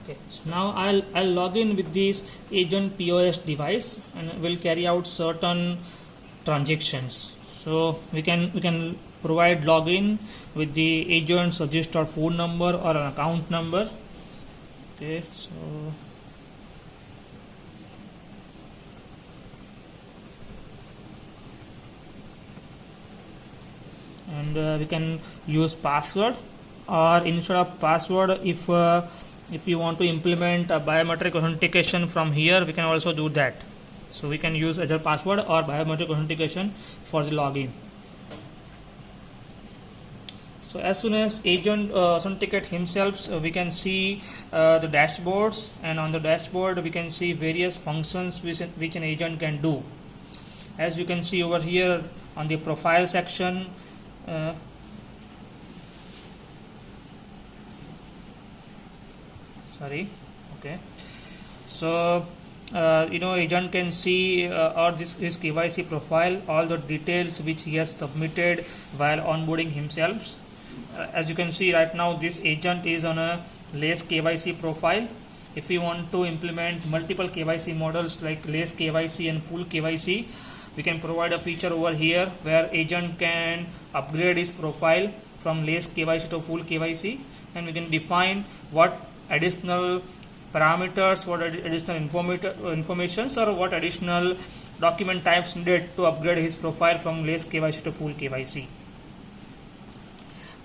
Okay, so now I'll log in with this agent POS device and will carry out certain transactions. So we can provide login with the agent's registered phone number or an account number. Okay, so and we can use password, or instead of password, if you want to implement a biometric authentication from here, we can also do that. So we can use either password or biometric authentication for the login. So as soon as agent authenticate himself, we can see the dashboards, and on the dashboard we can see various functions which an agent can do. As you can see over here on the profile section, so agent can see or this his KYC profile, all the details which he has submitted while onboarding himself. As you can see right now, this agent is on a less KYC profile. If we want to implement multiple KYC models like less KYC and full KYC, we can provide a feature over here where agent can upgrade his profile from less KYC to full KYC, and we can define what additional parameters, what additional informations, or what additional document types needed to upgrade his profile from less KYC to full KYC.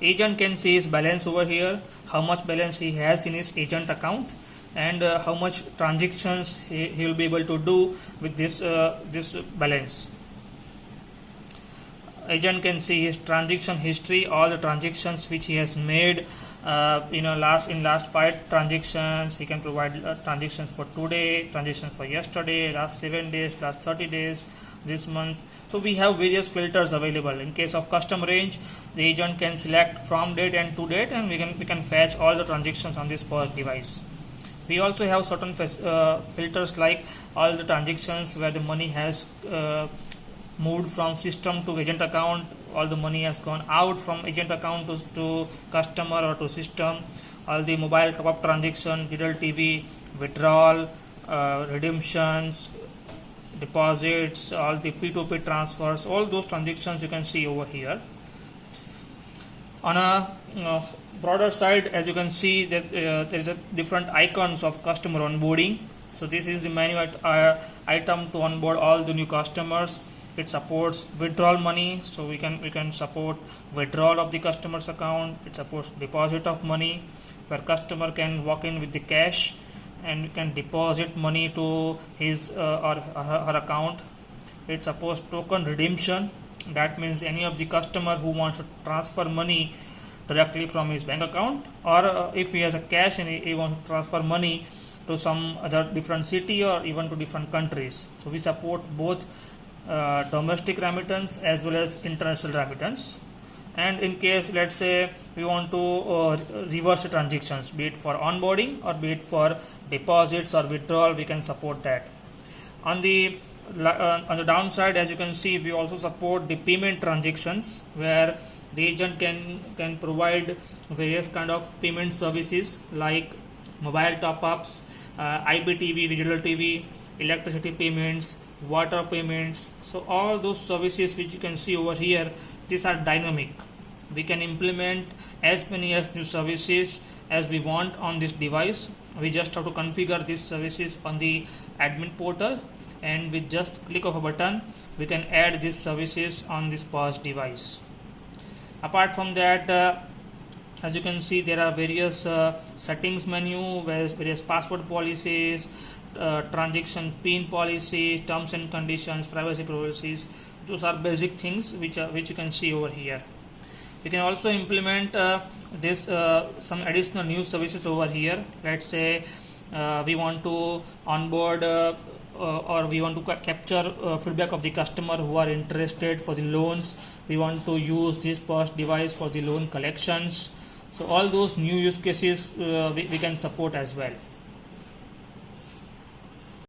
Agent can see his balance over here, how much balance he has in his agent account, and how much transactions he will be able to do with this balance. Agent can see his transaction history, all the transactions which he has made. Last 5 transactions, he can provide transactions for today, transactions for yesterday, last 7 days, last 30 days, this month. So we have various filters available. In case of custom range, the agent can select from date and to date, and we can fetch all the transactions on this POS device. We also have certain filters like all the transactions where the money has moved from system to agent account, all the money has gone out from agent account to customer or to system, all the mobile top-up transaction, digital TV, withdrawal, redemptions, deposits, all the P2P transfers, all those transactions you can see over here. On a broader side, as you can see that there is a different icons of customer onboarding. So this is the menu item to onboard all the new customers. It supports withdrawal money, so we can support withdrawal of the customer's account. It supports deposit of money, where customer can walk in with the cash and can deposit money to his or her account. It supports token redemption. That means any of the customer who wants to transfer money directly from his bank account, or if he has a cash and he wants to transfer money to some other different city or even to different countries. So we support both domestic remittance as well as international remittance. And in case, let's say, we want to reverse the transactions, be it for onboarding or be it for deposits or withdrawal, we can support that. On the downside, as you can see, we also support the payment transactions, where the agent can provide various kind of payment services like mobile top-ups, IPTV, digital TV, electricity payments, water payments. So all those services which you can see over here, these are dynamic. We can implement as many as new services as we want on this device. We just have to configure these services on the admin portal, and with just click of a button we can add these services on this POS device. Apart from that, as you can see, there are various settings menu, various password policies, transaction PIN policy, terms and conditions, privacy policies. Those are basic things which you can see over here. We can also implement some additional new services over here. Let's say we want to onboard or we want to capture feedback of the customer who are interested for the loans. We want to use this POS device for the loan collections. So all those new use cases we can support as well.